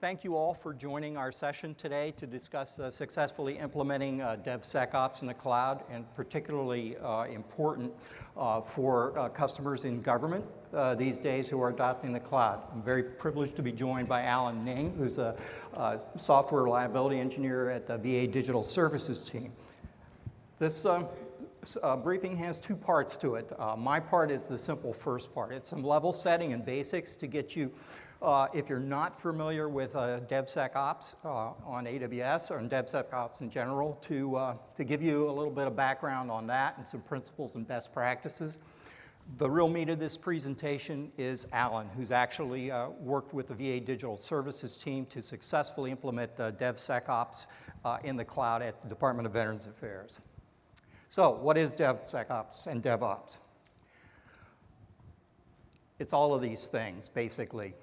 Thank you all for joining our session today to discuss successfully implementing DevSecOps in the cloud, and particularly important for customers in government these days who are adopting the cloud. I'm very privileged to be joined by Alan Ning, who's a software reliability engineer at the VA Digital Services team. This briefing has two parts to it. My part is the simple first part. It's some level setting and basics to get you, if you're not familiar with DevSecOps on AWS or in DevSecOps in general, to give you a little bit of background on that and some principles and best practices. The real meat of this presentation is Alan, who's actually worked with the VA Digital Services team to successfully implement DevSecOps in the cloud at the Department of Veterans Affairs. So what is DevSecOps and DevOps? It's all of these things, basically.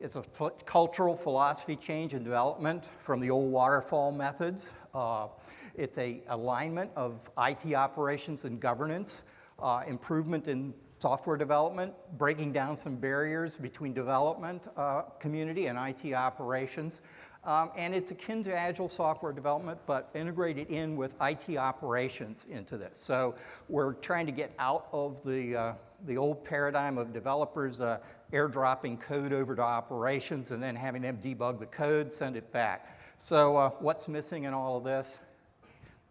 It's a cultural philosophy change and development from the old waterfall methods. It's an alignment of IT operations and governance, improvement in software development, breaking down some barriers between development community and IT operations. And it's akin to agile software development, but integrated in with IT operations into this. So we're trying to get out of the old paradigm of developers airdropping code over to operations and then having them debug the code, send it back. So what's missing in all of this?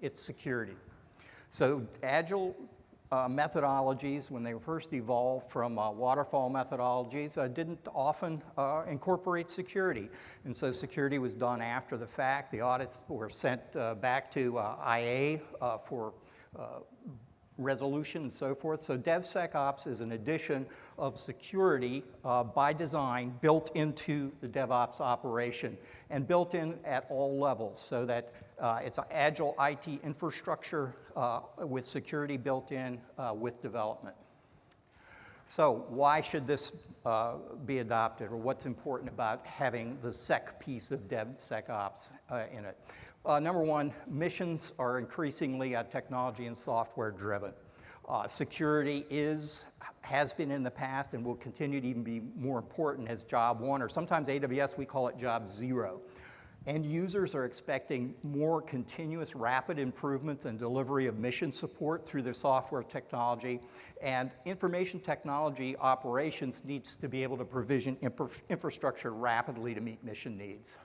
It's security. So agile methodologies, when they were first evolved from waterfall methodologies, didn't often incorporate security. And so security was done after the fact. The audits were sent back to IA for resolution and so forth. So DevSecOps is an addition of security by design built into the DevOps operation and built in at all levels so that it's an agile IT infrastructure with security built in with development. So why should this be adopted, or what's important about having the sec piece of DevSecOps in it? Number one, missions are increasingly technology and software driven. Security has been in the past and will continue to even be more important as job one, or sometimes AWS, we call it job zero. End users are expecting more continuous rapid improvements and delivery of mission support through their software technology, and information technology operations needs to be able to provision infrastructure rapidly to meet mission needs.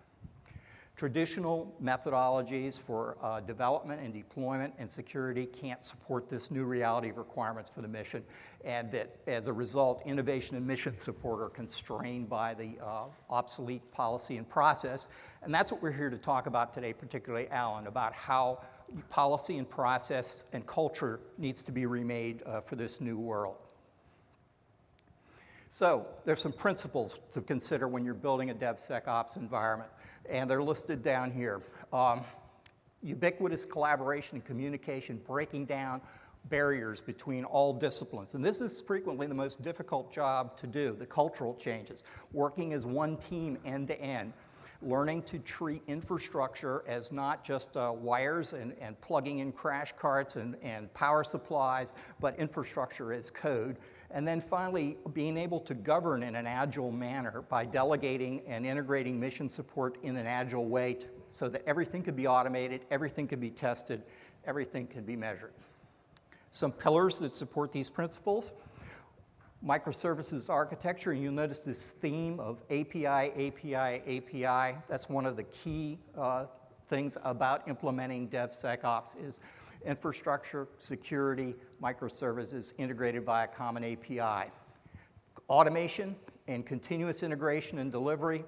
Traditional methodologies for development and deployment and security can't support this new reality of requirements for the mission, and that as a result, innovation and mission support are constrained by the obsolete policy and process. And that's what we're here to talk about today, particularly Alan, about how policy and process and culture needs to be remade for this new world. So there's some principles to consider when you're building a DevSecOps environment, and they're listed down here. Ubiquitous collaboration and communication, breaking down barriers between all disciplines. And this is frequently the most difficult job to do, the cultural changes. Working as one team end to end. Learning to treat infrastructure as not just wires and plugging in crash carts and power supplies, but infrastructure as code. And then finally, being able to govern in an agile manner by delegating and integrating mission support in an agile way so that everything could be automated, everything could be tested, everything can be measured. Some pillars that support these principles. Microservices architecture, and you'll notice this theme of API, API, API. That's one of the key things about implementing DevSecOps is infrastructure, security, microservices integrated via common API. Automation and continuous integration and delivery.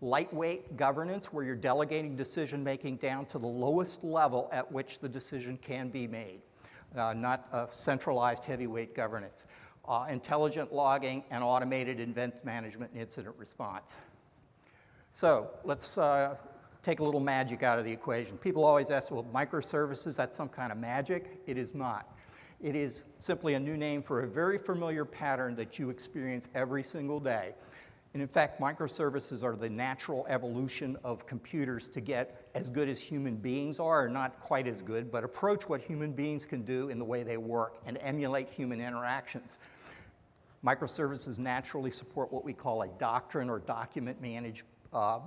Lightweight governance, where you're delegating decision-making down to the lowest level at which the decision can be made, not a centralized heavyweight governance. Intelligent logging and automated event management and incident response. So let's take a little magic out of the equation. People always ask, well, microservices, that's some kind of magic. It is not. It is simply a new name for a very familiar pattern that you experience every single day. And in fact, microservices are the natural evolution of computers to get as good as human beings are, or not quite as good, but approach what human beings can do in the way they work and emulate human interactions. Microservices naturally support what we call a doctrine or document managed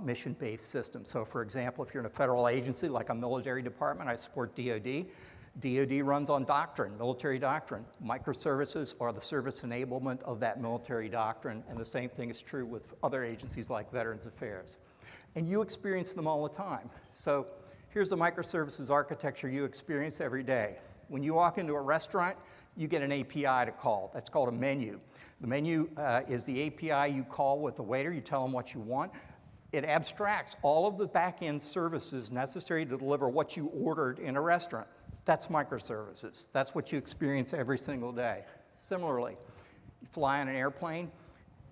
mission-based systems. So for example, if you're in a federal agency like a military department, I support DoD. DoD runs on doctrine, military doctrine. Microservices are the service enablement of that military doctrine, and the same thing is true with other agencies like Veterans Affairs. And you experience them all the time. So here's the microservices architecture you experience every day. When you walk into a restaurant, you get an API to call. That's called a menu. The menu is the API you call with the waiter. You tell them what you want. It abstracts all of the back-end services necessary to deliver what you ordered in a restaurant. That's microservices. That's what you experience every single day. Similarly, you fly on an airplane,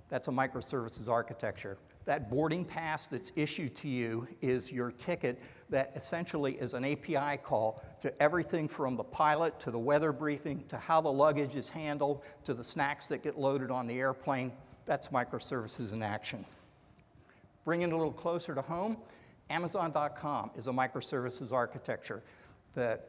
that's a microservices architecture. That boarding pass that's issued to you is your ticket that essentially is an API call to everything from the pilot to the weather briefing to how the luggage is handled to the snacks that get loaded on the airplane. That's microservices in action. Bringing it a little closer to home, Amazon.com is a microservices architecture.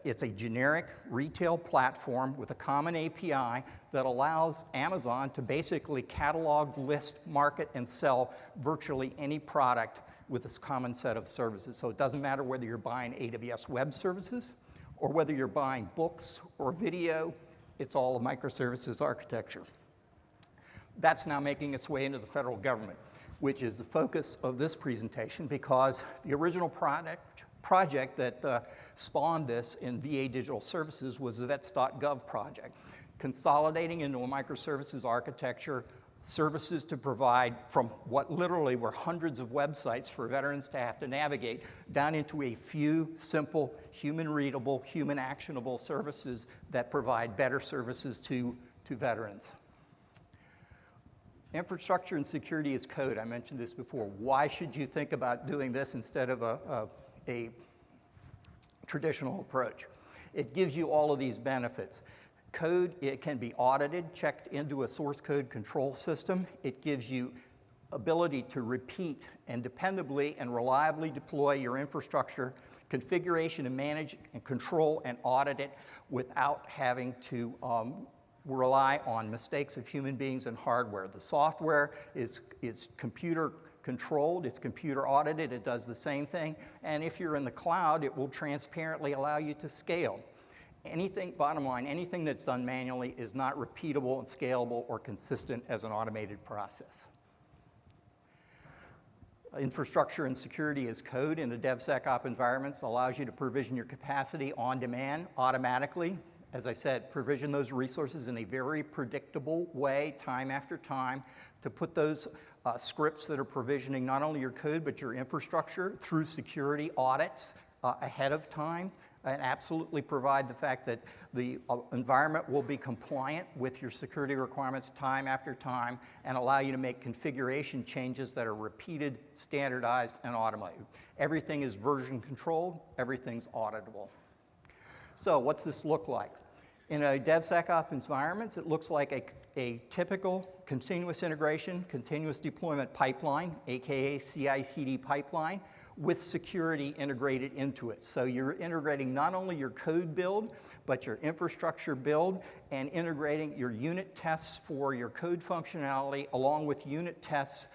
It's a generic retail platform with a common API that allows Amazon to basically catalog, list, market, and sell virtually any product with this common set of services. So it doesn't matter whether you're buying AWS Web Services or whether you're buying books or video, it's all a microservices architecture. That's now making its way into the federal government, which is the focus of this presentation, because the original project that spawned this in VA Digital Services was the Vets.gov project, consolidating into a microservices architecture services to provide from what literally were hundreds of websites for veterans to have to navigate down into a few simple, human-readable, human-actionable services that provide better services to veterans. Infrastructure and security as code. I mentioned this before. Why should you think about doing this instead of a traditional approach? It gives you all of these benefits. Code, it can be audited, checked into a source code control system. It gives you ability to repeat and dependably and reliably deploy your infrastructure, configuration and manage and control and audit it without having to rely on mistakes of human beings and hardware. The software is computer controlled, it's computer audited, it does the same thing, and if you're in the cloud, it will transparently allow you to scale. Anything, bottom line, anything that's done manually is not repeatable and scalable or consistent as an automated process. Infrastructure and security as code in the DevSecOps environments allows you to provision your capacity on demand automatically. As I said, provision those resources in a very predictable way, time after time, to put those scripts that are provisioning not only your code, but your infrastructure through security audits ahead of time, and absolutely provide the fact that the environment will be compliant with your security requirements time after time, and allow you to make configuration changes that are repeated, standardized, and automated. Everything is version controlled, everything's auditable. So what's this look like? In a DevSecOps environment, it looks like a typical continuous integration, continuous deployment pipeline, AKA CI/CD pipeline, with security integrated into it. So you're integrating not only your code build, but your infrastructure build, and integrating your unit tests for your code functionality, along with unit tests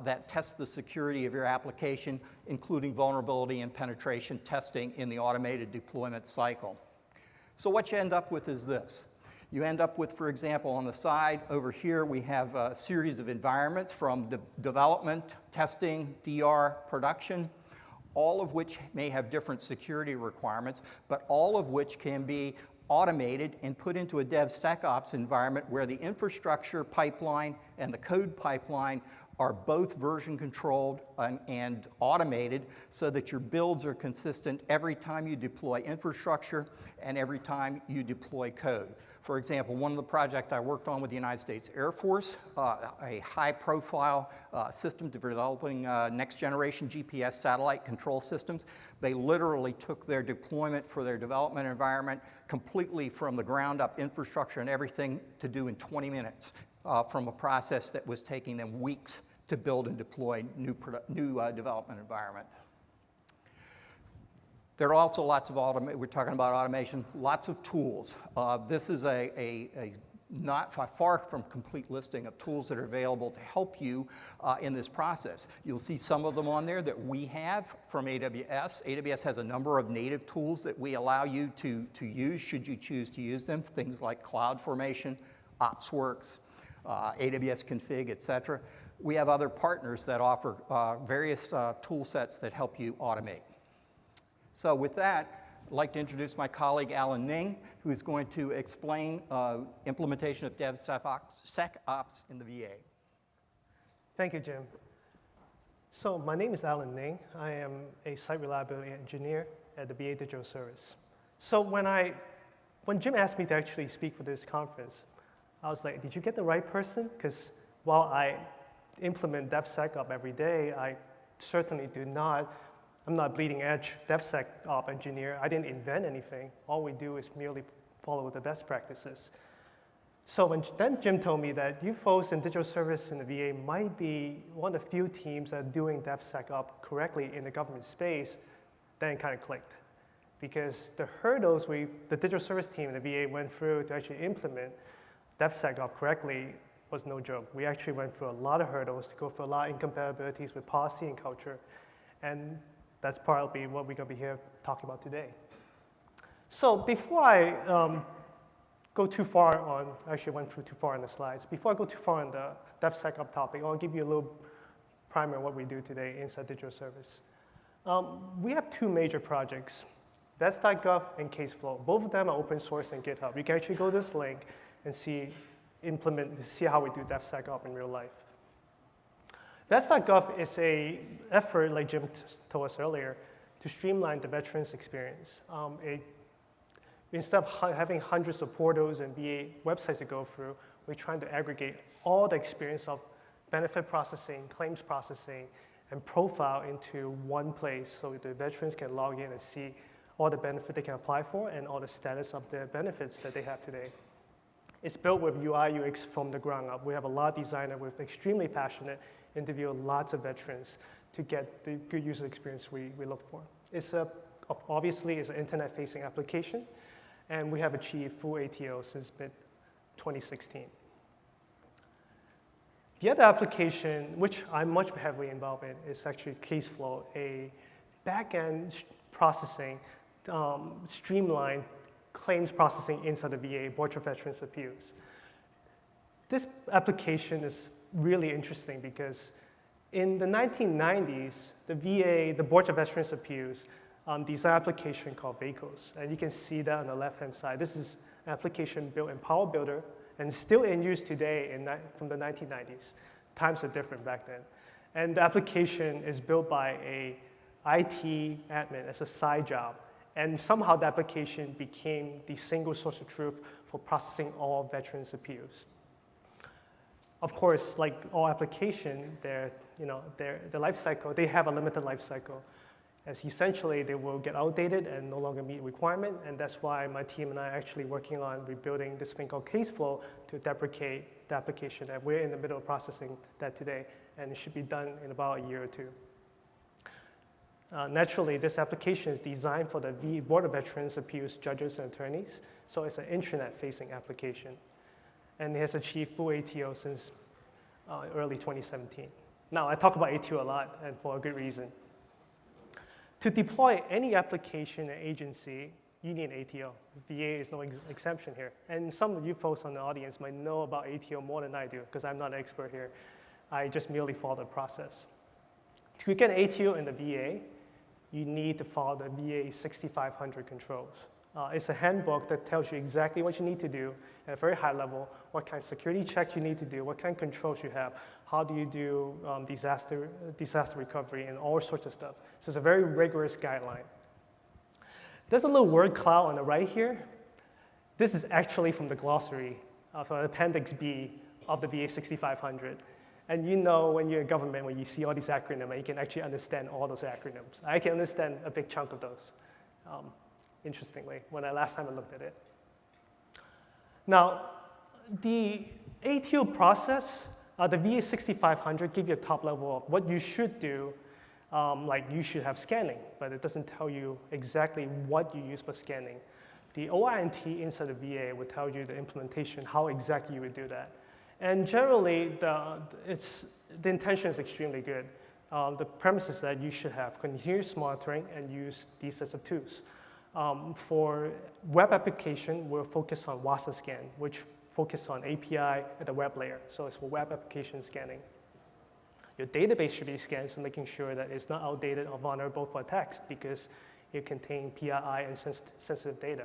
that test the security of your application, including vulnerability and penetration testing in the automated deployment cycle. So what you end up with is this. You end up with, for example, on the side over here, we have a series of environments from development, testing, DR, production, all of which may have different security requirements, but all of which can be automated and put into a DevSecOps environment where the infrastructure pipeline and the code pipeline are both version controlled and automated, so that your builds are consistent every time you deploy infrastructure and every time you deploy code. For example, one of the projects I worked on with the United States Air Force, a high-profile system developing next-generation GPS satellite control systems, they literally took their deployment for their development environment completely from the ground-up infrastructure and everything to do in 20 minutes from a process that was taking them weeks to build and deploy new development environment. There are also lots of we're talking about automation, lots of tools. This is a not far from complete listing of tools that are available to help you in this process. You'll see some of them on there that we have from AWS. AWS has a number of native tools that we allow you to use should you choose to use them, things like CloudFormation, OpsWorks, AWS Config, et cetera. We have other partners that offer various tool sets that help you automate. So with that, I'd like to introduce my colleague, Alan Ning, who is going to explain implementation of DevSecOps in the VA. Thank you, Jim. So my name is Alan Ning. I am a site reliability engineer at the VA Digital Service. So when Jim asked me to actually speak for this conference, I was like, did you get the right person? Because while I implement DevSecOps every day, I certainly I'm not a bleeding edge DevSecOps engineer. I didn't invent anything. All we do is merely follow the best practices. So then Jim told me that you folks in digital service in the VA might be one of the few teams that are doing DevSecOps correctly in the government space, then it kind of clicked. Because the hurdles the digital service team in the VA went through to actually implement DevSecOps correctly was no joke. We actually went through a lot of hurdles to go through a lot of incompatibilities with policy and culture. And that's partly what we're going to be here talking about today. So before I go too far on, actually went through too far in the slides. Before I go too far on the DevSecOps topic, I'll give you a little primer of what we do today inside digital service. We have two major projects, Vets.gov and Caseflow. Both of them are open source in GitHub. You can actually go to this link and see how we do DevSecOps in real life. Vets.gov is an effort, like Jim told us earlier, to streamline the veterans experience. Instead of having hundreds of portals and VA websites to go through, we're trying to aggregate all the experience of benefit processing, claims processing, and profile into one place so the veterans can log in and see all the benefit they can apply for and all the status of the benefits that they have today. It's built with UI, UX from the ground up. We have a lot of designers with extremely passionate, interview lots of veterans to get the good user experience we look for. Obviously, it's an internet-facing application, and we have achieved full ATO since mid-2016. The other application, which I'm much heavily involved in, is actually Caseflow, a back-end processing, streamlined claims processing inside the VA, Board of Veterans Appeals. This application is really interesting because in the 1990s, the VA, the Board of Veterans Appeals, designed an application called VACOS. And you can see that on the left-hand side. This is an application built in Power Builder and still in use today from the 1990s. Times are different back then. And the application is built by a IT admin as a side job. And somehow the application became the single source of truth for processing all veterans' appeals. Of course, like all applications, their life cycle, they have a limited life cycle. As essentially, they will get outdated and no longer meet requirement, and that's why my team and I are actually working on rebuilding this thing called Caseflow to deprecate the application, and we're in the middle of processing that today, and it should be done in about a year or two. Naturally, this application is designed for the Board of Veterans Appeals judges and attorneys, so it's an intranet-facing application. And it has achieved full ATO since early 2017. Now, I talk about ATO a lot, and for a good reason. To deploy any application and agency, you need an ATO. VA is no exemption here. And some of you folks on the audience might know about ATO more than I do, because I'm not an expert here. I just merely follow the process. To get an ATO in the VA, you need to follow the VA 6500 controls. It's a handbook that tells you exactly what you need to do at a very high level, what kind of security checks you need to do, what kind of controls you have, how do you do disaster recovery, and all sorts of stuff. So it's a very rigorous guideline. There's a little word cloud on the right here. This is actually from the glossary, from Appendix B of the VA 6500. And you know when you're in government, when you see all these acronyms, you can actually understand all those acronyms. I can understand a big chunk of those, interestingly, last time I looked at it. Now, the ATO process, the VA 6500 gives you a top level of what you should do, like you should have scanning, but it doesn't tell you exactly what you use for scanning. The OIT inside the VA will tell you the implementation, how exactly you would do that. And generally, the intention is extremely good. The premise is that you should have continuous monitoring and use these sets of tools. For web application, we'll focus on WASA scan, which focus on API at the web layer. So it's for web application scanning. Your database should be scanned, so making sure that it's not outdated or vulnerable for attacks because it contains PII and sensitive data.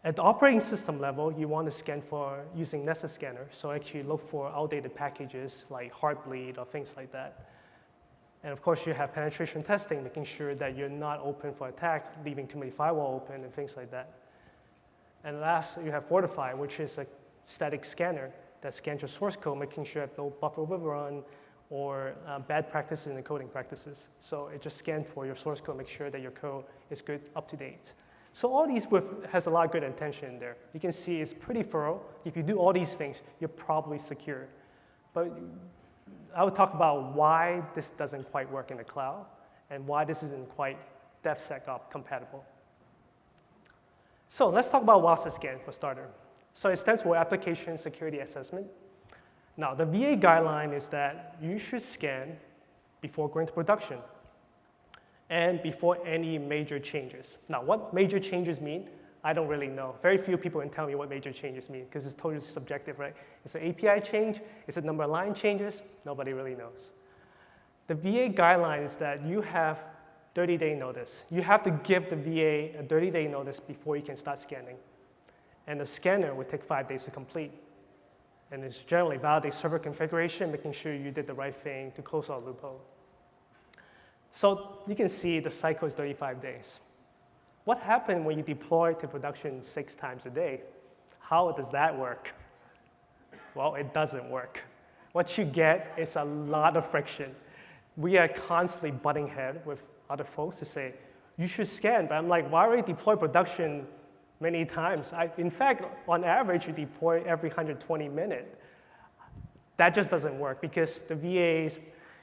At the operating system level, you want to scan for using Nessus scanner, so actually look for outdated packages like Heartbleed or things like that. And of course, you have penetration testing, making sure that you're not open for attack, leaving too many firewall open and things like that. And last, you have Fortify, which is a static scanner that scans your source code, making sure you have no buffer overrun or bad practices in the coding practices. So it just scans for your source code, make sure that your code is good, up to date. So all these has a lot of good intention in there. You can see it's pretty thorough. If you do all these things, you're probably secure. But I would talk about why this doesn't quite work in the cloud and why this isn't quite DevSecOps compatible. So let's talk about WASA scan for starter. So it stands for Application Security Assessment. Now, the VA guideline is that you should scan before going to production and before any major changes. Now, what major changes mean, I don't really know. Very few people can tell me what major changes mean because it's totally subjective, right? Is it API change? Is it number of line changes? Nobody really knows. The VA guideline is that you have 30-day notice. You have to give the VA a 30-day notice before you can start scanning. And the scanner would take 5 days to complete. And it's generally validate server configuration, making sure you did the right thing to close out loophole. So you can see the cycle is 35 days. What happens when you deploy to production 6 times a day? How does that work? Well, it doesn't work. What you get is a lot of friction. We are constantly butting heads with other folks to say, you should scan. But I'm like, why already deploy production many times? In fact, on average, you deploy every 120 minutes. That just doesn't work because the VA's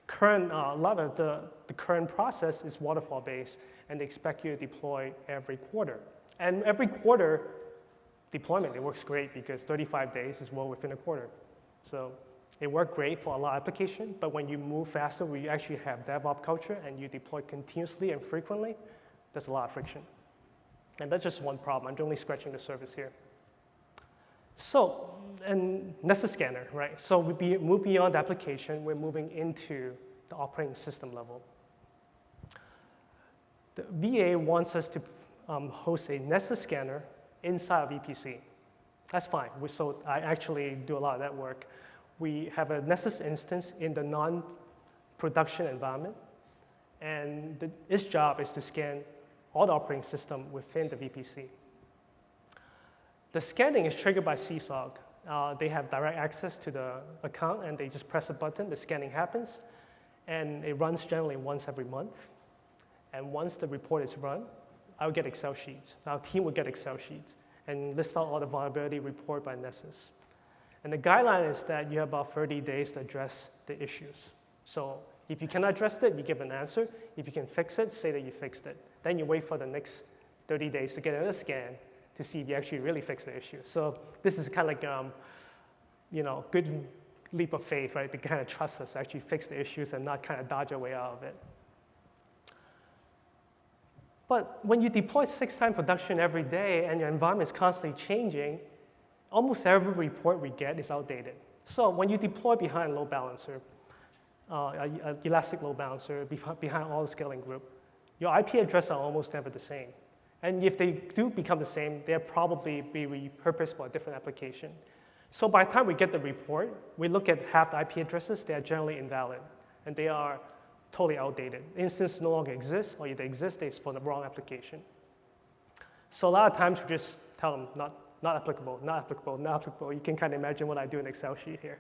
current, a lot of the current process is waterfall-based, and they expect you to deploy every quarter. And every quarter deployment, it works great because 35 days is well within a quarter. So it worked great for a lot of applications, but when you move faster, where you actually have DevOps culture and you deploy continuously and frequently, there's a lot of friction. And that's just one problem. I'm only scratching the surface here. So, and Nessus scanner, right? So we move beyond the application. We're moving into the operating system level. The VA wants us to host a Nessus scanner inside of VPC. That's fine. So I actually do a lot of that work. We have a Nessus instance in the non-production environment, and its job is to scan all the operating system within the VPC. The scanning is triggered by CSOG. They have direct access to the account, and they just press a button, the scanning happens, and it runs generally once every month. And once the report is run, I'll get Excel sheets. Our team will get Excel sheets and list out all the vulnerability report by Nessus. And the guideline is that you have about 30 days to address the issues. So if you cannot address it, you give an answer. If you can fix it, say that you fixed it. Then you wait for the next 30 days to get another scan to see if you actually really fixed the issue. So this is kind of like, good leap of faith, right? To kind of trust us to actually fix the issues and not kind of dodge our way out of it. But when you deploy 6 times production every day and your environment is constantly changing, almost every report we get is outdated. So when you deploy behind a load balancer, elastic load balancer, behind all the scaling group, your IP addresses are almost never the same. And if they do become the same, they'll probably be repurposed for a different application. So by the time we get the report, we look at half the IP addresses, they are generally invalid, and they are totally outdated. Instance no longer exists, or if they exist, it's for the wrong application. So a lot of times we just tell them, not applicable, not applicable, not applicable. You can kind of imagine what I do in Excel sheet here.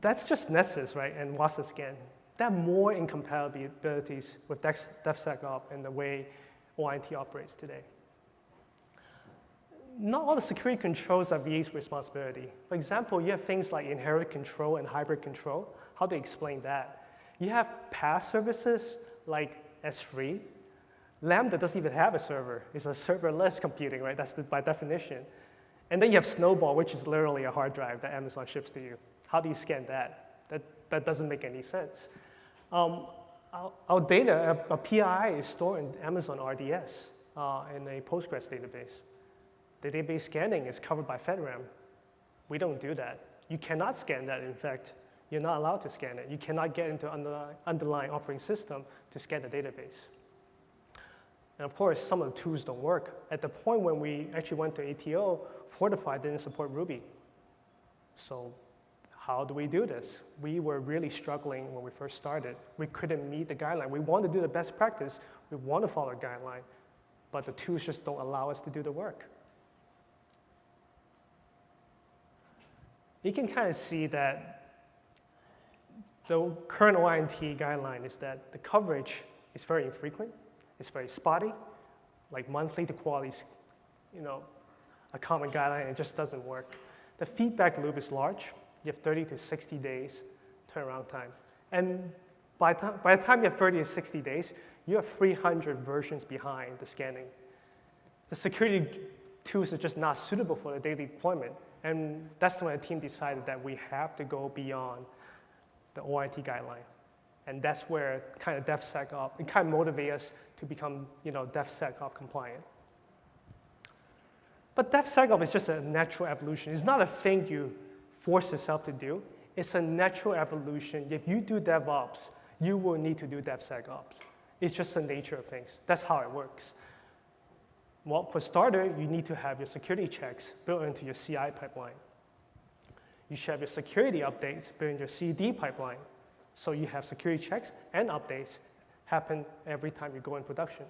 That's just Nessus, right, and WASA scan. There are more incompatibilities with DevSecOps and the way OIT operates today. Not all the security controls are VA's responsibility. For example, you have things like inherited control and hybrid control. How do you explain that? You have PaaS services like S3, Lambda doesn't even have a server. It's a serverless computing, right? That's by definition. And then you have Snowball, which is literally a hard drive that Amazon ships to you. How do you scan that? That doesn't make any sense. Our data, a PII is stored in Amazon RDS in a Postgres database. The database scanning is covered by FedRAMP. We don't do that. You cannot scan that, in fact. You're not allowed to scan it. You cannot get into underlying operating system to scan the database. And of course, some of the tools don't work. At the point when we actually went to ATO, Fortify didn't support Ruby. So how do we do this? We were really struggling when we first started. We couldn't meet the guideline. We want to do the best practice. We want to follow the guideline, but the tools just don't allow us to do the work. You can kind of see that the current OIT guideline is that the coverage is very infrequent. It's very spotty, like monthly to quarterly, a common guideline, it just doesn't work. The feedback loop is large. You have 30 to 60 days turnaround time. And by the time you have 30 to 60 days, you have 300 versions behind the scanning. The security tools are just not suitable for the daily deployment. And that's when the team decided that we have to go beyond the OIT guideline. And that's where kind of DevSecOps, it kind of motivates us to become DevSecOps compliant. But DevSecOps is just a natural evolution. It's not a thing you force yourself to do. It's a natural evolution. If you do DevOps, you will need to do DevSecOps. It's just the nature of things. That's how it works. Well, for starter, you need to have your security checks built into your CI pipeline. You should have your security updates built in your CD pipeline. So you have security checks and updates happen every time you go in production.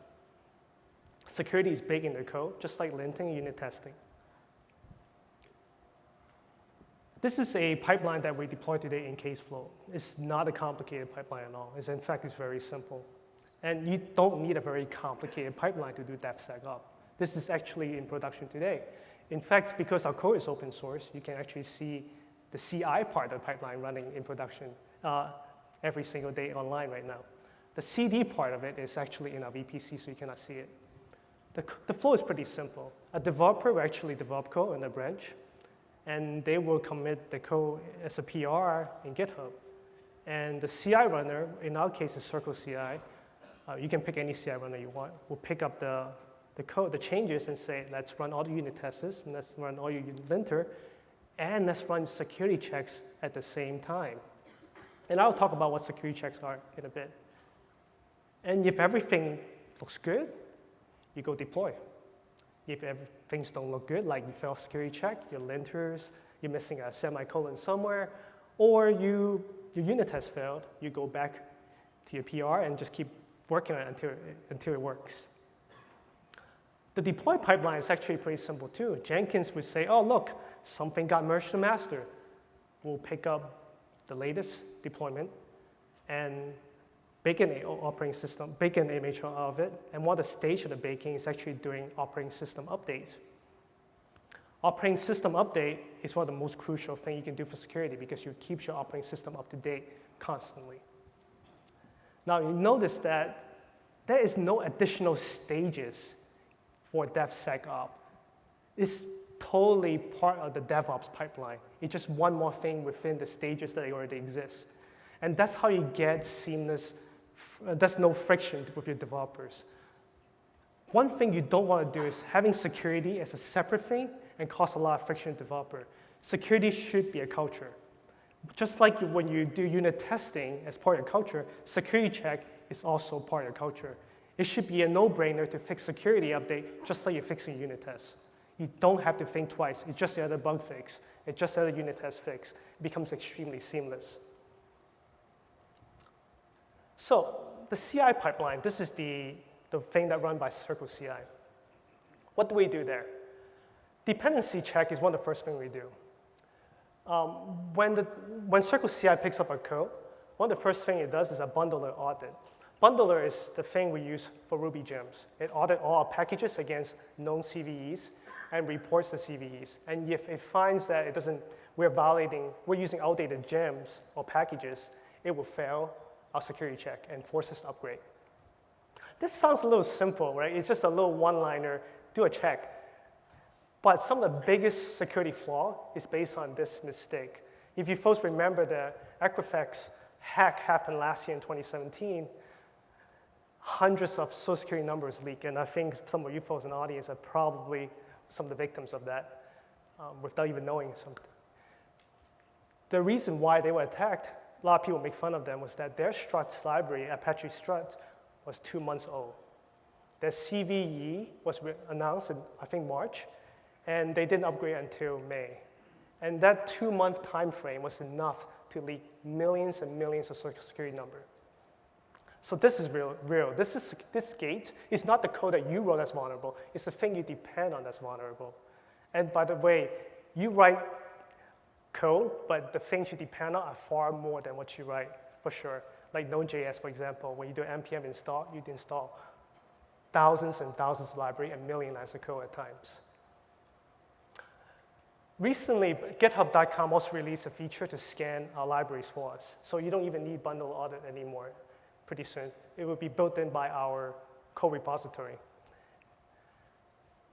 Security is baked in the code, just like linting and unit testing. This is a pipeline that we deployed today in Caseflow. It's not a complicated pipeline at all. In fact, it's very simple. And you don't need a very complicated pipeline to do DevSecOps. This is actually in production today. In fact, because our code is open source, you can actually see the CI part of the pipeline running in production every single day online right now. The CD part of it is actually in our VPC, so you cannot see it. The flow is pretty simple. A developer will actually develop code in a branch, and they will commit the code as a PR in GitHub. And the CI runner, in our case, is Circle CI. You can pick any CI runner you want. We'll pick up the code, the changes, and say, let's run all the unit tests, and let's run all your linter, and let's run security checks at the same time. And I'll talk about what security checks are in a bit. And if everything looks good, you go deploy. If things don't look good, like you fail security check, your linters, you're missing a semicolon somewhere, or your unit test failed, you go back to your PR and just keep working on it until it works. The deploy pipeline is actually pretty simple too. Jenkins would say, oh, look, something got merged to master. We'll pick up the latest deployment and bake an operating system, bake an image out of it, and one of the stage of the baking is actually doing operating system updates. Operating system update is one of the most crucial things you can do for security because it keeps your operating system up to date constantly. Now you notice that there is no additional stages for DevSecOps. It's totally part of the DevOps pipeline. It's just one more thing within the stages that already exist. And that's how you get seamless, there's no friction with your developers. One thing you don't want to do is having security as a separate thing and cause a lot of friction to the developer. Security should be a culture. Just like when you do unit testing as part of your culture, security check is also part of your culture. It should be a no-brainer to fix security update just like you're fixing a unit test. You don't have to think twice. It's just another bug fix. It's just another unit test fix. It becomes extremely seamless. So the CI pipeline, this is the thing that run by Circle CI. What do we do there? Dependency check is one of the first things we do. When Circle CI picks up our code, one of the first things it does is a bundler audit. Bundler is the thing we use for Ruby gems. It audits all our packages against known CVEs and reports the CVEs. And if it finds that we're using outdated gems or packages, it will fail our security check and force us to upgrade. This sounds a little simple, right? It's just a little one-liner, do a check. But some of the biggest security flaw is based on this mistake. If you folks remember the Equifax hack happened last year in 2017, hundreds of social security numbers leaked, and I think some of you folks in the audience are probably some of the victims of that without even knowing something. The reason why they were attacked, a lot of people make fun of them, was that their struts library, Apache Strut, was 2 months old. Their CVE was announced in, I think, March, and they didn't upgrade until May. And that 2-month time frame was enough to leak millions and millions of social security numbers. So this is real. This gate is not the code that you wrote that's vulnerable. It's the thing you depend on that's vulnerable. And by the way, you write code, but the things you depend on are far more than what you write, for sure. Like Node.js, for example, when you do npm install, you'd install thousands and thousands of library and million lines of code at times. Recently, GitHub.com also released a feature to scan our libraries for us. So you don't even need bundle audit anymore pretty soon. It will be built in by our code repository.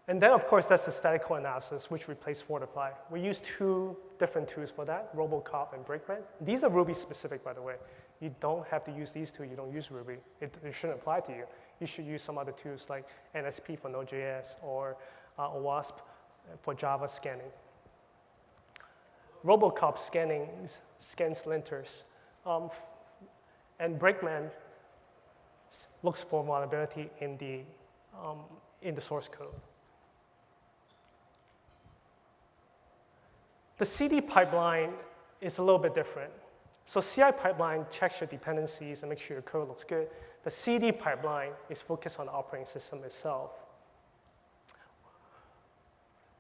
And then, of course, that's the static code analysis, which replaced Fortify. We use 2 different tools for that, Robocop and Brakeman. These are Ruby specific, by the way. You don't have to use these 2. You don't use Ruby. It shouldn't apply to you. You should use some other tools like NSP for Node.js or OWASP for Java scanning. Robocop scans linters. And Brakeman looks for vulnerability in the source code. The CD pipeline is a little bit different. So CI pipeline checks your dependencies and makes sure your code looks good. The CD pipeline is focused on the operating system itself.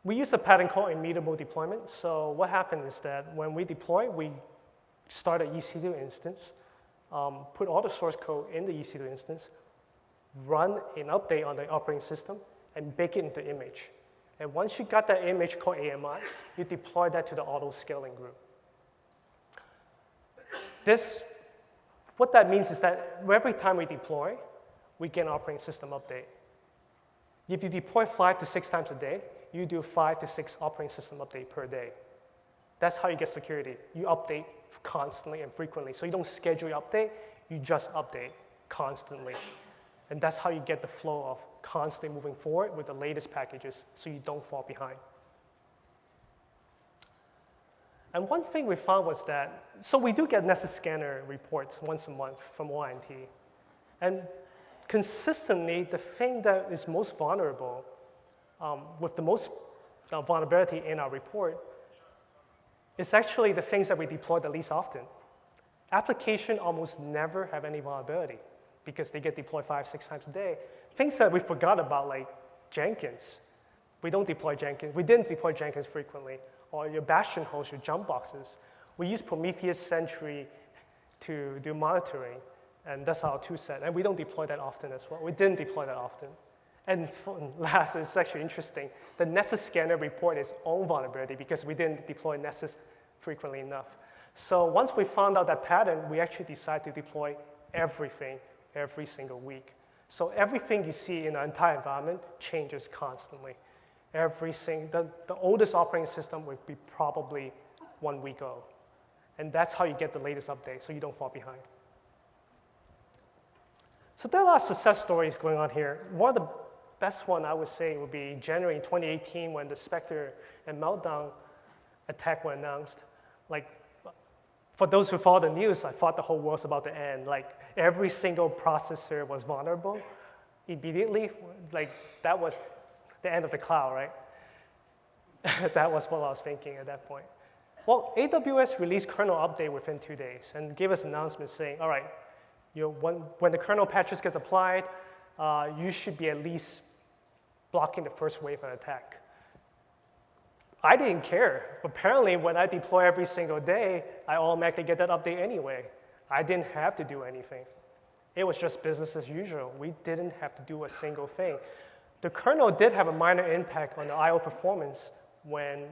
We use a pattern called immutable deployment. So what happens is that when we deploy, we start an EC2 instance, put all the source code in the EC2 instance, run an update on the operating system, and bake it into image. And once you got that image called AMI, you deploy that to the auto-scaling group. What that means is that every time we deploy, we get an operating system update. If you deploy 5 to 6 times a day, you do 5 to 6 operating system updates per day. That's how you get security. You update constantly and frequently. So you don't schedule your update, you just update constantly. And that's how you get the flow of constantly moving forward with the latest packages so you don't fall behind. And one thing we found was that, so we do get Nessus Scanner reports once a month from OIT. And consistently, the thing that is most vulnerable, with the most vulnerability in our report, is actually the things that we deploy the least often. Applications almost never have any vulnerability because they get deployed 5, 6 times a day. Things that we forgot about, like Jenkins. We don't deploy Jenkins. We didn't deploy Jenkins frequently. Or your Bastion host, your jump boxes. We use Prometheus Sentry to do monitoring, and that's our tool set. And we don't deploy that often as well. We didn't deploy that often. And last, it's actually interesting. The Nessus Scanner report its own vulnerability because we didn't deploy Nessus frequently enough. So once we found out that pattern, we actually decided to deploy everything every single week. So everything you see in the entire environment changes constantly. The oldest operating system would be probably 1 week old. And that's how you get the latest update, so you don't fall behind. So there are a lot of success stories going on here. One of the best one I would say would be January 2018 when the Spectre and Meltdown attack were announced. Like, for those who follow the news, I thought the whole world's about to end. Like, every single processor was vulnerable immediately. Like, that was the end of the cloud, right? That was what I was thinking at that point. Well, AWS released kernel update within 2 days and gave us an announcement saying, all right, when the kernel patches get applied, you should be at least blocking the first wave of attack. I didn't care. Apparently, when I deploy every single day, I automatically get that update anyway. I didn't have to do anything. It was just business as usual. We didn't have to do a single thing. The kernel did have a minor impact on the I/O performance when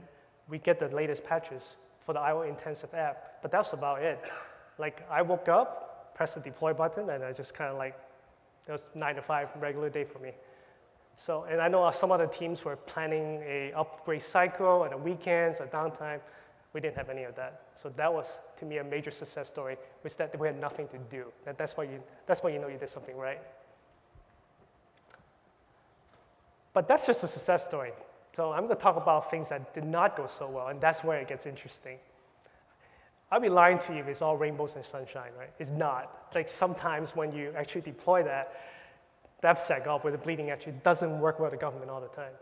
we get the latest patches for the I/O intensive app, but that's about it. Like, I woke up, pressed the deploy button, and I just kind of like It was 9 to 5, regular day for me. So, and I know some other teams were planning a upgrade cycle and a weekends, a downtime. We didn't have any of that. So that was, to me, a major success story, was that we had nothing to do. That's why you know you did something right. But that's just a success story. So I'm going to talk about things that did not go so well, and that's where it gets interesting. I'd be lying to you if it's all rainbows and sunshine, right? It's not. Like sometimes when you actually deploy that, DevSecOps with the bleeding edge, it doesn't work well with the government all the time.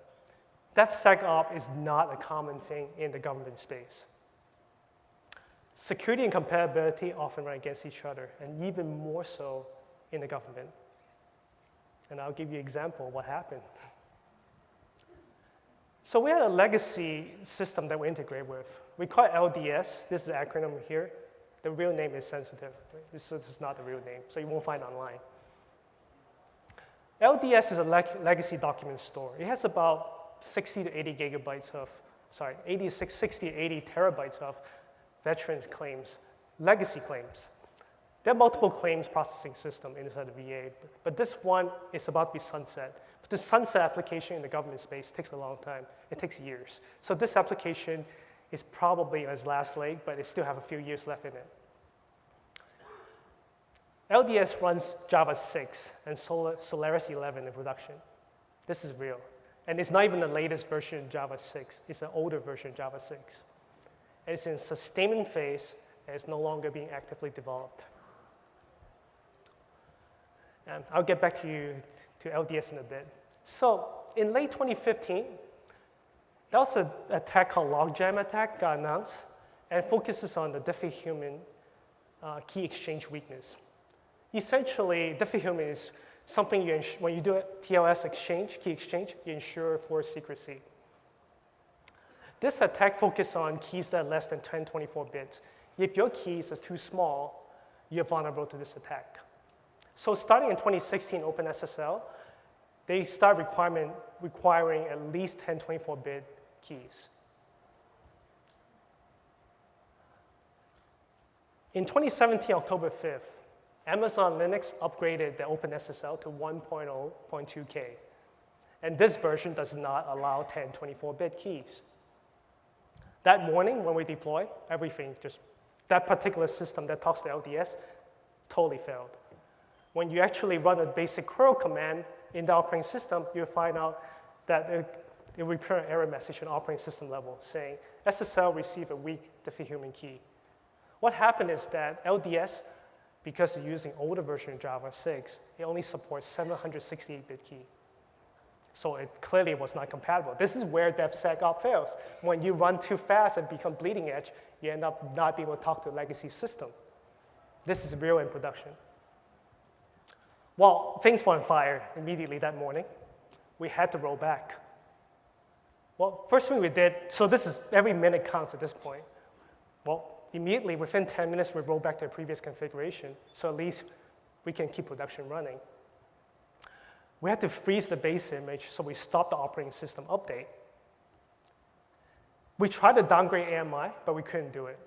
DevSecOps is not a common thing in the government space. Security and compatibility often run against each other, and even more so in the government. And I'll give you an example of what happened. So we had a legacy system that we integrate with. We call it LDS. This is the acronym here. The real name is sensitive. Right? This is not the real name, so you won't find it online. LDS is a legacy document store. It has about 60 to 80 gigabytes of, 60 to 80 terabytes of veterans claims, legacy claims. There are multiple claims processing systems inside the VA, but this one is about to be sunset. But the sunset application in the government space takes a long time. It takes years. So this application is probably on its last leg, but it still have a few years left in it. LDS runs Java 6 and Solaris 11 in production. This is real. And it's not even the latest version of Java 6. It's an older version of Java 6. And it's in sustainment phase, and it's no longer being actively developed. And I'll get back to LDS in a bit. So in late 2015, there was an attack called Logjam attack got announced, and focuses on the diffie-human key exchange weakness. Essentially, diffie-human is something when you do a TLS exchange, key exchange, you ensure for secrecy. This attack focuses on keys that are less than 1024 bits. If your keys is too small, you're vulnerable to this attack. So starting in 2016, OpenSSL, they start requiring at least 1024-bit keys. In 2017, October 5th, Amazon Linux upgraded the OpenSSL to 1.0.2K. And this version does not allow 1024-bit keys. That morning, when we deploy, everything that particular system that talks to LDS totally failed. When you actually run a basic curl command in the operating system, you'll find out that it will return an error message on operating system level saying, SSL received a weak diffie-human key. What happened is that LDS, because it's using older version of Java 6, it only supports 768-bit key. So it clearly was not compatible. This is where DevSecOps fails. When you run too fast and become bleeding edge, you end up not being able to talk to a legacy system. This is real in production. Well, things were on fire immediately that morning. We had to roll back. Well, first thing we did, so this is every minute counts at this point. Well, immediately within 10 minutes, we roll back to the previous configuration, so at least we can keep production running. We had to freeze the base image, so we stopped the operating system update. We tried to downgrade AMI, but we couldn't do it.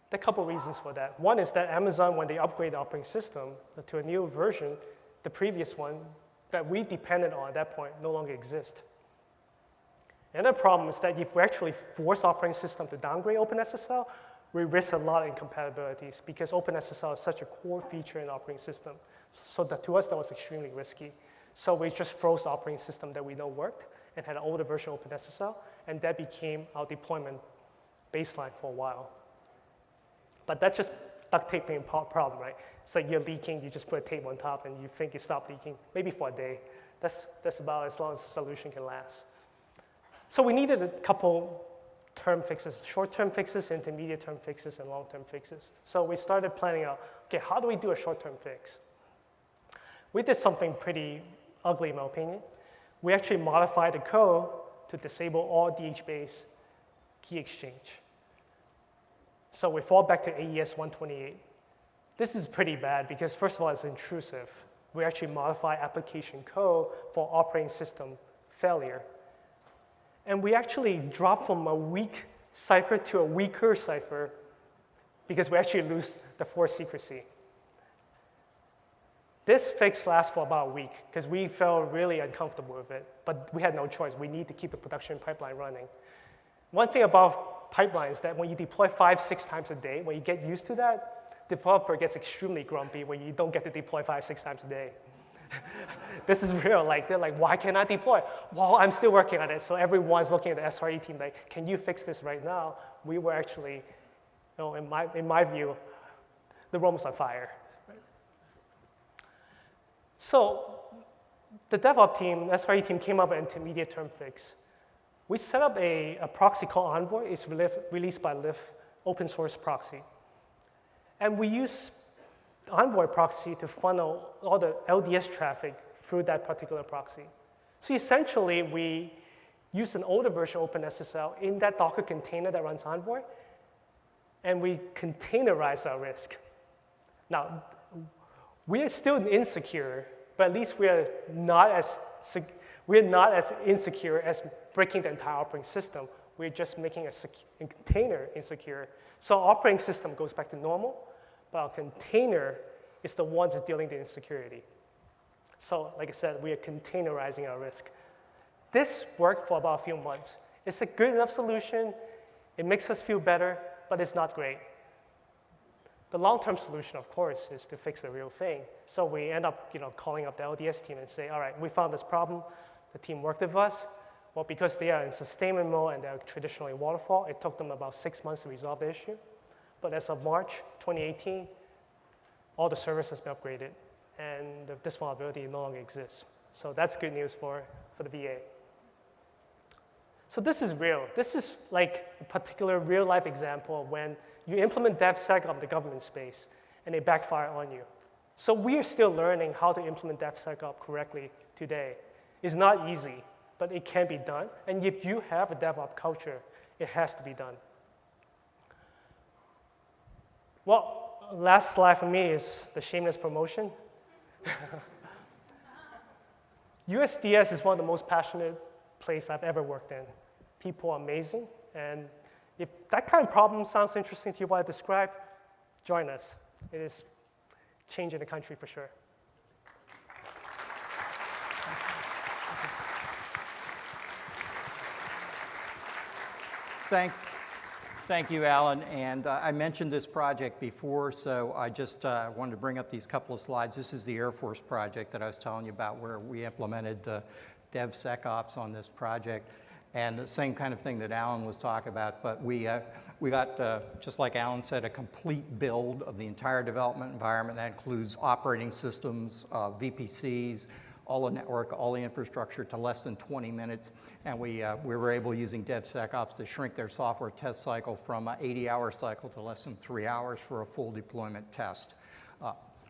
There are a couple reasons for that. One is that Amazon, when they upgrade the operating system to a new version, the previous one that we depended on at that point no longer exists. Another problem is that if we actually force operating system to downgrade OpenSSL, we risk a lot of incompatibilities because OpenSSL is such a core feature in the operating system. So that to us, that was extremely risky. So we just froze the operating system that we know worked and had an older version of OpenSSL, and that became our deployment baseline for a while. But that's just duct taping problem, right? It's like you're leaking, you just put a tape on top and you think it stopped leaking, maybe for a day. That's about as long as the solution can last. So we needed a couple term fixes, short-term fixes, intermediate-term fixes, and long-term fixes. So we started planning out, okay, how do we do a short-term fix? We did something pretty ugly in my opinion. We actually modified the code to disable all DH-based key exchange. So we fall back to AES 128. This is pretty bad because first of all, it's intrusive. We actually modify application code for operating system failure. And we actually drop from a weak cipher to a weaker cipher because we actually lose the forced secrecy. This fix lasts for about a week because we felt really uncomfortable with it, but we had no choice. We need to keep the production pipeline running. One thing about pipelines is that when you deploy 5, 6 times a day, when you get used to that, the developer gets extremely grumpy when you don't get to deploy 5, 6 times a day. This is real. Like, they're like, why can't I deploy? Well, I'm still working on it. So everyone's looking at the SRE team like, can you fix this right now? We were actually, in my view, the room was on fire. So the DevOps team, SRE team, came up with an intermediate term fix. We set up a proxy called Envoy. It's released by Lyft, open source proxy. And we use Envoy proxy to funnel all the LDS traffic through that particular proxy. So essentially, we use an older version of OpenSSL in that Docker container that runs Envoy, and we containerize our risk. Now, we are still insecure, but at least we're not as insecure as breaking the entire operating system. We're just making a container insecure. So our operating system goes back to normal, but our container is the ones that's dealing with the insecurity. So like I said, we are containerizing our risk. This worked for about a few months. It's a good enough solution. It makes us feel better, but it's not great. The long-term solution, of course, is to fix the real thing. So we end up calling up the LDS team and say, all right, we found this problem. The team worked with us. Well, because they are in sustainment mode and they're traditionally waterfall, it took them about 6 months to resolve the issue. But as of March 2018, all the service has been upgraded, and this vulnerability no longer exists. So that's good news for the VA. So this is real. This is like a particular real-life example of when you implement DevSecOps in the government space, and they backfire on you. So we are still learning how to implement DevSecOps correctly today. It's not easy, but it can be done. And if you have a DevOps culture, it has to be done. Well, last slide for me is the shameless promotion. USDS is one of the most passionate places I've ever worked in. People are amazing, and if that kind of problem sounds interesting to you, what I described, join us. It is changing the country for sure. Thank you, Alan. And I mentioned this project before, so I just wanted to bring up these couple of slides. This is the Air Force project that I was telling you about, where we implemented DevSecOps on this project. And the same kind of thing that Alan was talking about, but we got, just like Alan said, a complete build of the entire development environment. That includes operating systems, VPCs, all the network, all the infrastructure to less than 20 minutes. And we were able, using DevSecOps, to shrink their software test cycle from an 80-hour cycle to less than 3 hours for a full deployment test.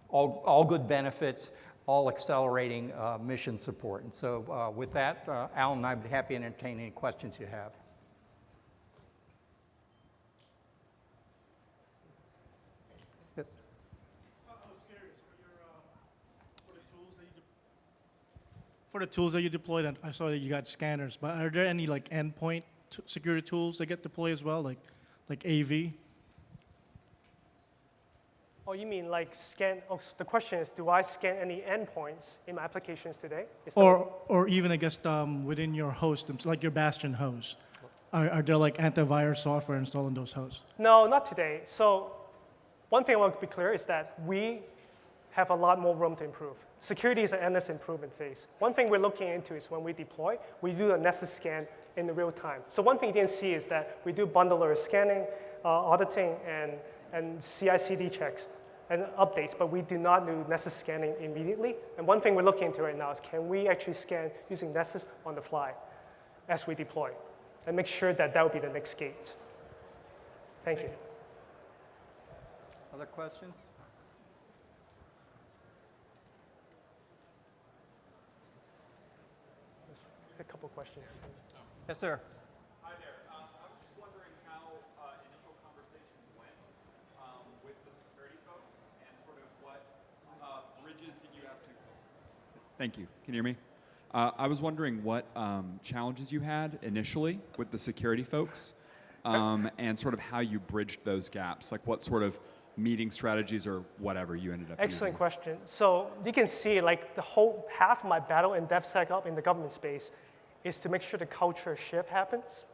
All good benefits, all accelerating mission support. And so with that, Alan and I would be happy to entertain any questions you have. Yes? I was curious, for the tools that you deployed, and I saw that you got scanners, but are there any like endpoint security tools that get deployed as well, like AV? Oh, you mean like scan? Oh, the question is, do I scan any endpoints in my applications today? Or even, I guess, within your host, like your Bastion host. Are there like antivirus software installed in those hosts? No, not today. So one thing I want to be clear is that we have a lot more room to improve. Security is an endless improvement phase. One thing we're looking into is when we deploy, we do a nested scan in the real time. So one thing you didn't see is that we do bundler scanning, auditing, and CI/CD checks and updates, but we do not do nested scanning immediately. And one thing we're looking into right now is, can we actually scan using nested on the fly as we deploy, and make sure that that will be the next gate. Thank you. Other questions? A couple questions. Yes, sir. Hi there. I was just wondering how initial conversations went with the security folks, and sort of what bridges did you have to... Thank you. Can you hear me? I was wondering what challenges you had initially with the security folks, and sort of how you bridged those gaps. Like what sort of meeting strategies or whatever you ended up Excellent using? question. So you can see like the whole half of my battle in DevSecOps in the government space is to make sure the culture shift happens.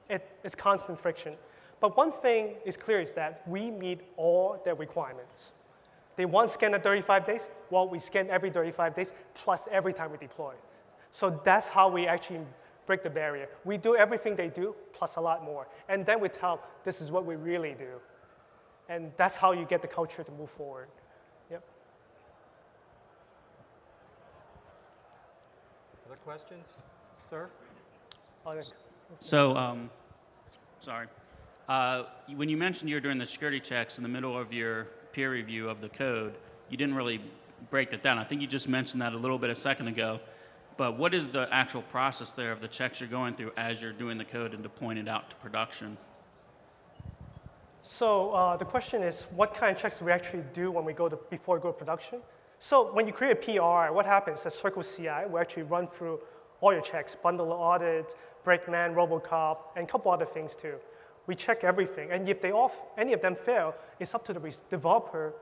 It's constant friction. But one thing is clear is that we meet all their requirements. They want scan at 35 days. Well, we scan every 35 days plus every time we deploy. So that's how we actually break the barrier. We do everything they do plus a lot more. And then we tell them, this is what we really do. And that's how you get the culture to move forward. Yep. Other questions, sir? So, sorry. When you mentioned you were doing the security checks in the middle of your peer review of the code, you didn't really break that down. I think you just mentioned that a little bit a second ago. But what is the actual process there of the checks you're going through as you're doing the code and deploying it out to production? So the question is, what kind of checks do we actually do when we before we go to production? So when you create a PR, what happens is Circle CI will actually run through all your checks, bundle audit, Brakeman, Robocop, and a couple other things too. We check everything, and if any of them fail, it's up to the developer's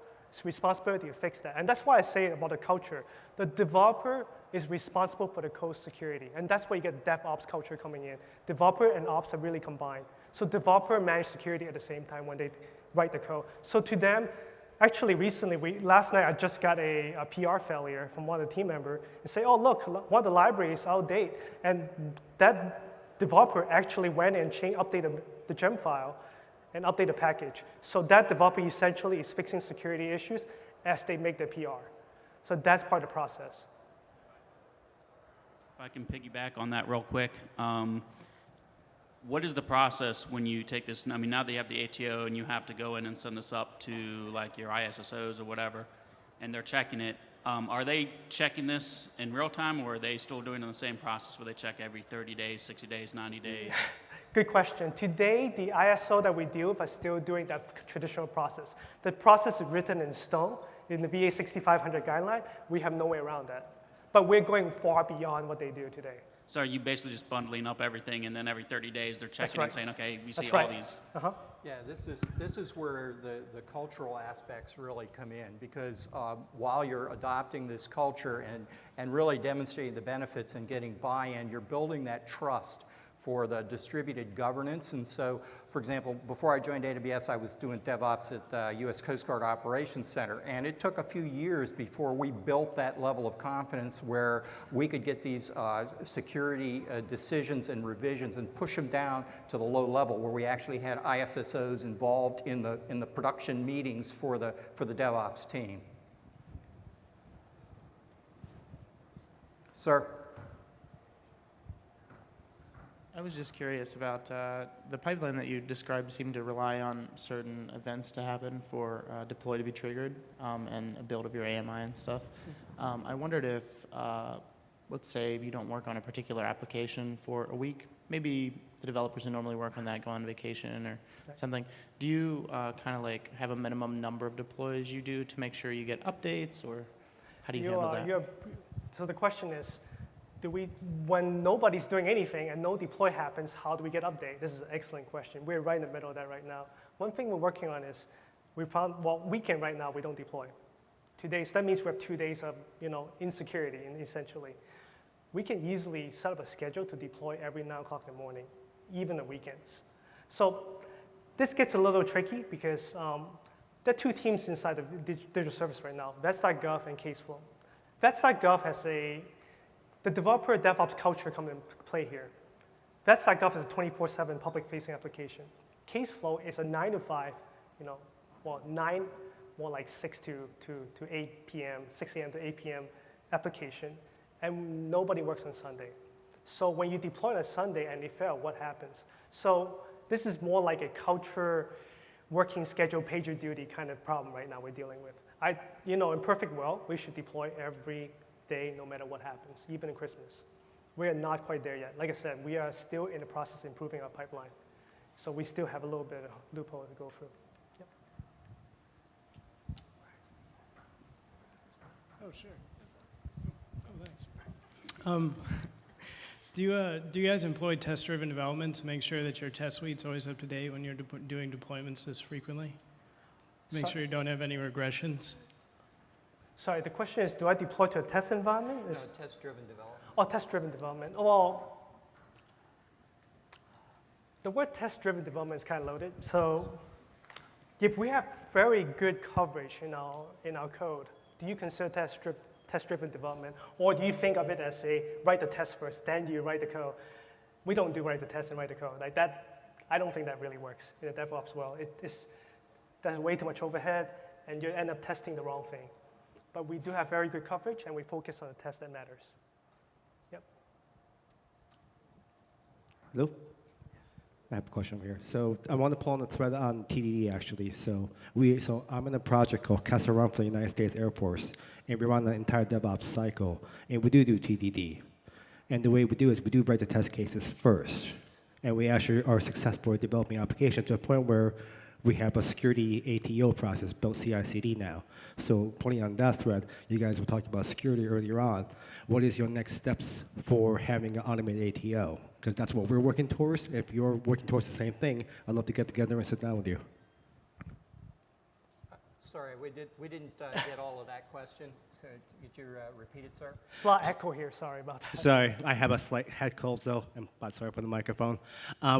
responsibility to fix that. And that's why I say about the culture. The developer is responsible for the code security, and that's where you get DevOps culture coming in. Developer and ops are really combined. So developer manage security at the same time when they write the code. So to them, actually recently, last night I just got a PR failure from one of the team members and say, oh look, one of the libraries is outdated. And that developer actually went and updated the gem file and updated the package. So that developer essentially is fixing security issues as they make the PR. So that's part of the process. If I can piggyback on that real quick. What is the process when you take this? I mean, now that you have the ATO and you have to go in and send this up to like your ISSOs or whatever, and they're checking it, are they checking this in real time, or are they still doing it in the same process where they check every 30 days, 60 days, 90 days? Good question. Today, the ISO that we deal with are still doing that traditional process. The process is written in stone in the VA 6500 guideline. We have no way around that. But we're going far beyond what they do today. So are you basically just bundling up everything, and then every 30 days they're checking right. and saying, okay, we see That's all right. these? Uh-huh. Yeah, this is where the cultural aspects really come in, because while you're adopting this culture and really demonstrating the benefits and getting buy-in, you're building that trust for the distributed governance. And so, for example, before I joined AWS, I was doing DevOps at the U.S. Coast Guard Operations Center, and it took a few years before we built that level of confidence where we could get these security decisions and revisions and push them down to the low level, where we actually had ISSOs involved in the production meetings for the DevOps team. Sir? I was just curious about the pipeline that you described seemed to rely on certain events to happen for deploy to be triggered and a build of your AMI and stuff. I wondered if, let's say you don't work on a particular application for a week, maybe the developers who normally work on that go on vacation or something. Do you kind of like have a minimum number of deploys you do to make sure you get updates, or how do you handle that? So the question is, when nobody's doing anything and no deploy happens, how do we get update? This is an excellent question. We're right in the middle of that right now. One thing we're working on is we found, well, weekend right now we don't deploy. 2 days, that means we have 2 days of insecurity, essentially. We can easily set up a schedule to deploy every 9 o'clock in the morning, even the weekends. So this gets a little tricky because there are 2 teams inside the digital service right now, Vets.gov and Caseflow. Vets.gov has the developer DevOps culture come into play here. Vets.gov is a 24/7 public-facing application. Caseflow is a 9 to 5, 9, more like 6 to 8 p.m., 6 a.m. to 8 p.m. application, and nobody works on Sunday. So when you deploy on Sunday and they fail, what happens? So this is more like a culture, working schedule, pager duty kind of problem right now we're dealing with. In perfect world, we should deploy every day, no matter what happens, even in Christmas. We are not quite there yet. Like I said, we are still in the process of improving our pipeline. So we still have a little bit of loophole to go through. Yep. Oh, sure. Oh, thanks. Do you guys employ test-driven development to make sure that your test suite's always up to date when you're doing deployments this frequently? Make sure you don't have any regressions. Sorry, the question is, do I deploy to a test environment? No, test-driven development. Oh, test-driven development. Well, the word test-driven development is kind of loaded. So if we have very good coverage in our code, do you consider test-driven development? Or do you think of it as a write the test first, then you write the code? We don't do write the test and write the code. Like that, I don't think that really works in the DevOps world. There's way too much overhead, and you end up testing the wrong thing. But we do have very good coverage, and we focus on the test that matters. Yep. Hello? I have a question over here. So I want to pull on the thread on TDD, actually. So I'm in a project called Castle for the United States Air Force, and we run the entire DevOps cycle, and we do TDD. And the way we do is we do write the test cases first, and we actually are successful at developing applications to a point where we have a security ATO process built CI/CD now. So pointing on that thread, you guys were talking about security earlier on. What is your next steps for having an automated ATO? Because that's what we're working towards. If you're working towards the same thing, I'd love to get together and sit down with you. Sorry, we didn't get all of that question. So could you repeat it, sir? There's a lot of echo here. Sorry about that. Sorry, I have a slight head cold, so I'm sorry for the microphone.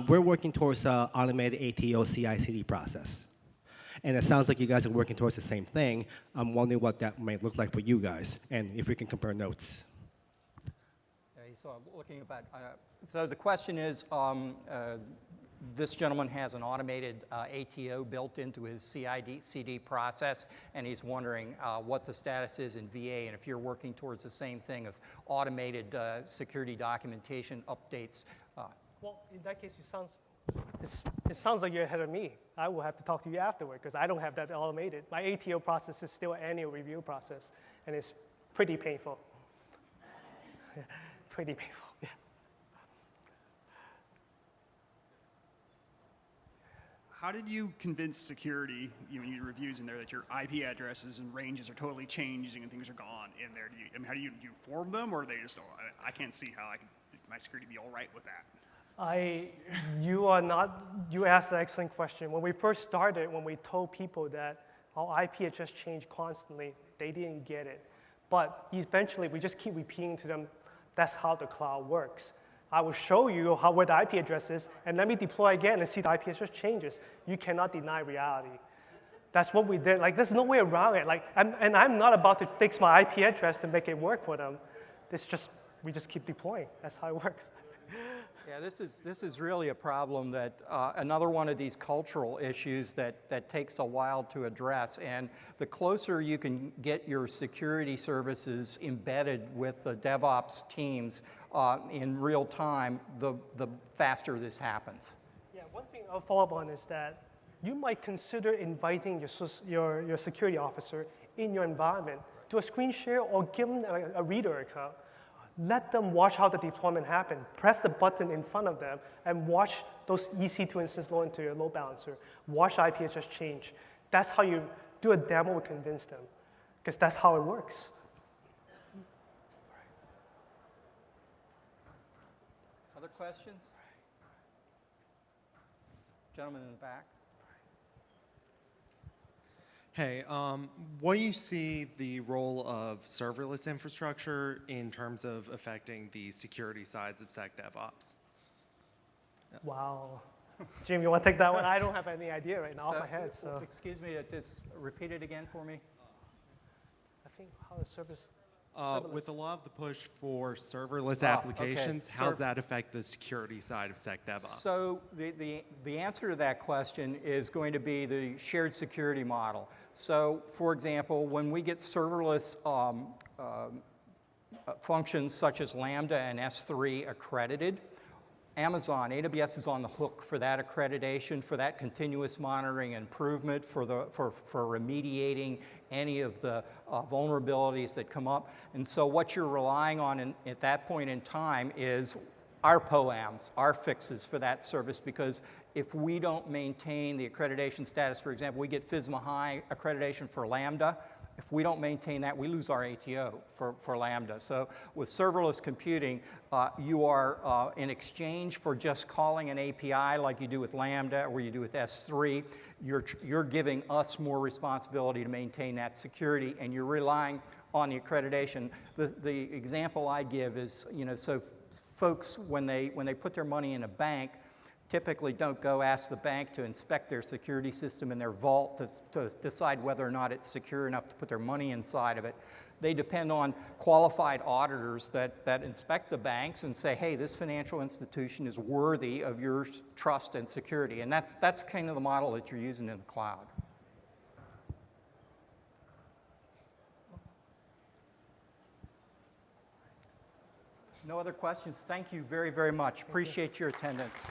We're working towards an automated ATO CI/CD process. And it sounds like you guys are working towards the same thing. I'm wondering what that might look like for you guys, and if we can compare notes. So I'm looking about, so the question is, this gentleman has an automated ATO built into his CI/CD process, and he's wondering what the status is in VA, and if you're working towards the same thing of automated security documentation updates. Well, in that case, it sounds like you're ahead of me. I will have to talk to you afterward because I don't have that automated. My ATO process is still an annual review process, and it's pretty painful. Pretty painful, yeah. How did you convince security, your reviews in there, that your IP addresses and ranges are totally changing and things are gone in there? How do you inform them, or they just don't? I can't see how my security be all right with that. You asked an excellent question. When we first started, when we told people that our IP had just changed constantly, they didn't get it. But eventually, we just keep repeating to them, that's how the cloud works. I will show you where the IP address is, and let me deploy again and see the IP address changes. You cannot deny reality. That's what we did. Like, there's no way around it. Like, and I'm not about to fix my IP address to make it work for them. We just keep deploying. That's how it works. Yeah, this is really a problem that another one of these cultural issues that takes a while to address. And the closer you can get your security services embedded with the DevOps teams in real time, the faster this happens. Yeah, one thing I'll follow up on is that you might consider inviting your security officer in your environment to a screen share or give them a reader account. Let them watch how the deployment happened. Press the button in front of them and watch those EC2 instances load into your load balancer. Watch the IP address change. That's how you do a demo to convince them, because that's how it works. Other questions? Gentleman in the back. Hey, what do you see the role of serverless infrastructure in terms of affecting the security sides of SecDevOps? Wow. Jim, you want to take that one? I don't have any idea right now off my head. So. Excuse me, just repeat it again for me. I think how the service. With a lot of the push for serverless applications, okay. how does that affect the security side of SecDevOps? So the answer to that question is going to be the shared security model. So for example, when we get serverless functions such as Lambda and S3 accredited, Amazon, AWS is on the hook for that accreditation, for that continuous monitoring and improvement, for remediating any of the vulnerabilities that come up. And so what you're relying on at that point in time is our POAMs, our fixes for that service, because if we don't maintain the accreditation status, for example, we get FISMA High accreditation for Lambda, if we don't maintain that, we lose our ATO for Lambda. So with serverless computing, you are, in exchange for just calling an API like you do with Lambda or you do with S3, you're giving us more responsibility to maintain that security, and you're relying on the accreditation. The example I give is, so folks, when they put their money in a bank, typically don't go ask the bank to inspect their security system in their vault to decide whether or not it's secure enough to put their money inside of it. They depend on qualified auditors that inspect the banks and say, hey, this financial institution is worthy of your trust and security. And that's kind of the model that you're using in the cloud. No other questions? Thank you very, very much. Appreciate your attendance.